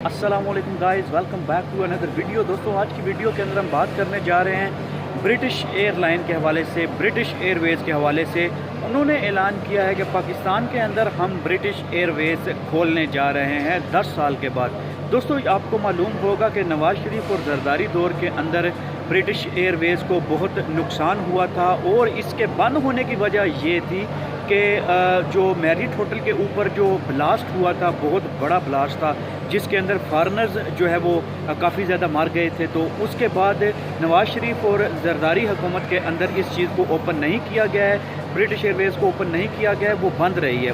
अस्सलामुअलैकुम guys, welcome back to another video. दोस्तों, आज की वीडियो के अंदर हम बात करने जा रहे हैं ब्रिटिश एयरलाइन के हवाले से, ब्रिटिश एयरवेज़ के हवाले से। उन्होंने ऐलान किया है कि पाकिस्तान के अंदर हम ब्रिटिश एयरवेज़ खोलने जा रहे हैं 10 साल के बाद। दोस्तों, आपको मालूम होगा कि नवाज़ शरीफ और जरदारी दौर के अंदर ब्रिटिश एयरवेज़ को बहुत नुकसान हुआ था और इसके बंद होने की वजह ये थी कि जो मैरिट होटल के ऊपर जो ब्लास्ट हुआ था, बहुत बड़ा ब्लास्ट था जिसके अंदर फॉरेनर्स जो है वो काफ़ी ज़्यादा मार गए थे। तो उसके बाद नवाज़ शरीफ और जरदारी हुकूमत के अंदर इस चीज़ को ओपन नहीं किया गया है, ब्रिटिश एयरवेज़ को ओपन नहीं किया गया है, वो बंद रही है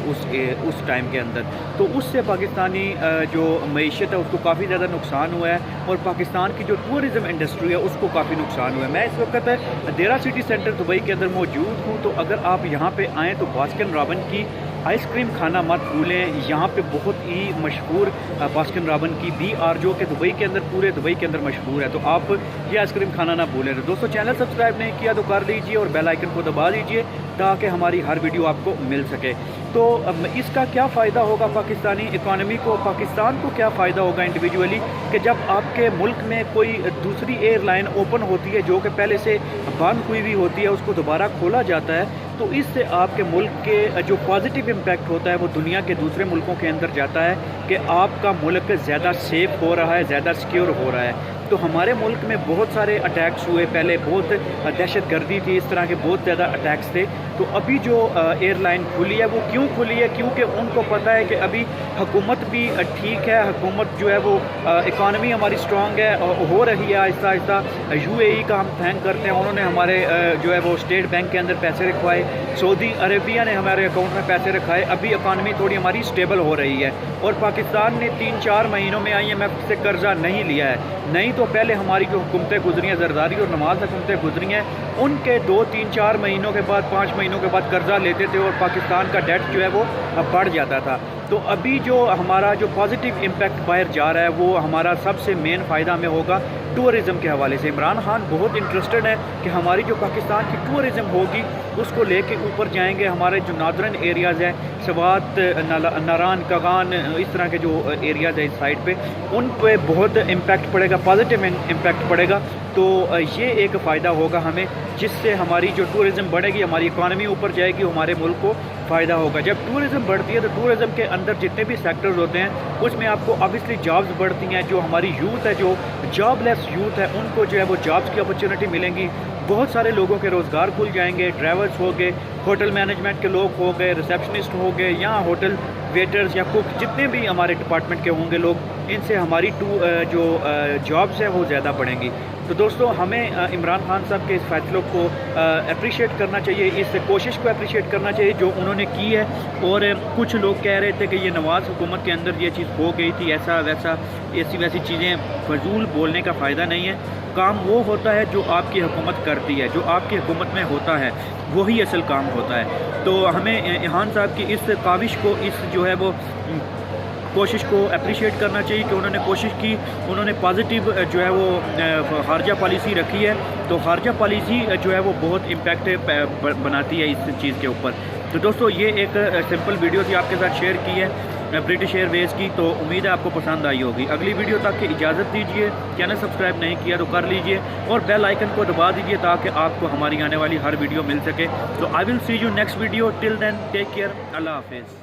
उस टाइम के अंदर। तो उससे पाकिस्तानी जो मईशत है उसको काफ़ी ज़्यादा नुकसान हुआ है और पाकिस्तान की जो टूरिज़म इंडस्ट्री है उसको काफ़ी नुकसान हुआ है। मैं इस वक्त देरा सिटी सेंटर दुबई के अंदर मौजूद हूँ। तो अगर आप यहाँ पे आएँ तो बास्किन रॉबिन की आइसक्रीम खाना मत भूलें। यहाँ पे बहुत ही मशहूर बास्किन रॉबिन की BR जो कि दुबई के अंदर, पूरे दुबई के अंदर मशहूर है, तो आप ये आइसक्रीम खाना ना भूलें। तो दोस्तों, चैनल सब्सक्राइब नहीं किया तो कर लीजिए और बेल आइकन को दबा दीजिए ताकि हमारी हर वीडियो आपको मिल सके। तो इसका क्या फ़ायदा होगा पाकिस्तानी इकॉनमी को, पाकिस्तान को क्या फ़ायदा होगा इंडिविजुअली, कि जब आपके मुल्क में कोई दूसरी एयरलाइन ओपन होती है जो कि पहले से बंद हुई हुई होती है, उसको दोबारा खोला जाता है, तो इससे आपके मुल्क के जो पॉजिटिव इम्पैक्ट होता है वो दुनिया के दूसरे मुल्कों के अंदर जाता है कि आपका मुल्क ज़्यादा सेफ़ हो रहा है, ज़्यादा सिक्योर हो रहा है। तो हमारे मुल्क में बहुत सारे अटैक्स हुए, पहले बहुत दहशत गर्दी थी, इस तरह के बहुत ज़्यादा अटैक्स थे। तो अभी जो एयरलाइन खुली है वो क्यों खुली है? क्योंकि उनको पता है कि अभी हुकूमत भी ठीक है, हुकूमत जो है वो इकॉनमी हमारी स्ट्रॉन्ग है, हो रही है आहिस्ता आहिस्ता। UAE का हम थैंक करते हैं, उन्होंने हमारे जो है वो स्टेट बैंक के अंदर पैसे रखवाए, सऊदी अरेबिया ने हमारे अकाउंट में पैसे रखाए, अभी इकॉनमी थोड़ी हमारी स्टेबल हो रही है। और पाकिस्तान ने 3-4 महीनों में IMF से कर्जा नहीं लिया है। नहीं तो पहले हमारी जो हुकूमतें गुजरी हैं, जरदारी और नवाज हुकूमतें गुजरी हैं, उनके 2-3-4 महीनों के बाद, 5 महीनों के बाद कर्जा लेते थे और पाकिस्तान का डेट जो है वो बढ़ जाता था। तो अभी जो हमारा जो पॉजिटिव इम्पैक्ट बाहर जा रहा है वो हमारा सबसे मेन फ़ायदा हमें होगा टूरिज़म के हवाले से। इमरान खान बहुत इंटरेस्टेड है कि हमारी जो पाकिस्तान की टूरिज़म होगी उसको लेके ऊपर जाएंगे। हमारे जो नॉर्दर्न एरियाज़ हैं, सवात, नारान, कगान, इस तरह के जो एरियाज़ हैं इस साइड पे, उन पे बहुत इम्पैक्ट पड़ेगा, पॉजिटिव इम्पैक्ट पड़ेगा। तो ये एक फ़ायदा होगा हमें, जिससे हमारी जो टूरिज़म बढ़ेगी, हमारी इकॉनमी ऊपर जाएगी, हमारे मुल्क को फ़ायदा होगा। जब टूरिज़म बढ़ती है तो टूरिज़म के अंदर जितने भी सेक्टर्स होते हैं उसमें आपको ऑब्वियसली जॉब्स बढ़ती हैं। जो हमारी यूथ है, जो जॉबलेस यूथ है, उनको जो है वो जॉब्स की अपॉर्चुनिटी मिलेंगी। बहुत सारे लोगों के रोज़गार खुल जाएंगे, ड्राइवर्स हो गए, होटल मैनेजमेंट के लोग हो गए, रिसेप्शनिस्ट हो गए, या होटल वेटर्स या कुक, जितने भी हमारे डिपार्टमेंट के होंगे लोग, इनसे हमारी जो जॉब्स हैं वो ज़्यादा बढ़ेंगी। तो दोस्तों, हमें इमरान खान साहब के इस फैसलों को अप्रिशिएट करना चाहिए, इस कोशिश को अप्रिशिएट करना चाहिए जो उन्होंने की है। और कुछ लोग कह रहे थे कि ये नवाज़ हुकूमत के अंदर ये चीज़ हो गई थी, ऐसा वैसा, ऐसी वैसी चीज़ें, फजूल बोलने का फ़ायदा नहीं है। काम वो होता है जो आपकी हुकूमत करती है, जो आपकी हुकूमत में होता है वही असल काम होता है। तो हमें खान साहब की इस काविश को, इस जो है वो कोशिश को अप्रिशिएट करना चाहिए कि उन्होंने कोशिश की, उन्होंने पॉजिटिव जो है वो खारजा पॉलिसी रखी है। तो खारजा पॉलिसी जो है वो बहुत इम्पैक्ट बनाती है इस चीज़ के ऊपर। तो दोस्तों, ये एक सिंपल वीडियो थी आपके साथ शेयर की है ब्रिटिश एयरवेज़ की। तो उम्मीद है आपको पसंद आई होगी। अगली वीडियो तक की इजाज़त दीजिए। चैनल सब्सक्राइब नहीं किया तो कर लीजिए और बेल आइकन को दबा दीजिए ताकि आपको हमारी आने वाली हर वीडियो मिल सके। तो I will see you next video. Till then take care, अल्लाह हाफिज़।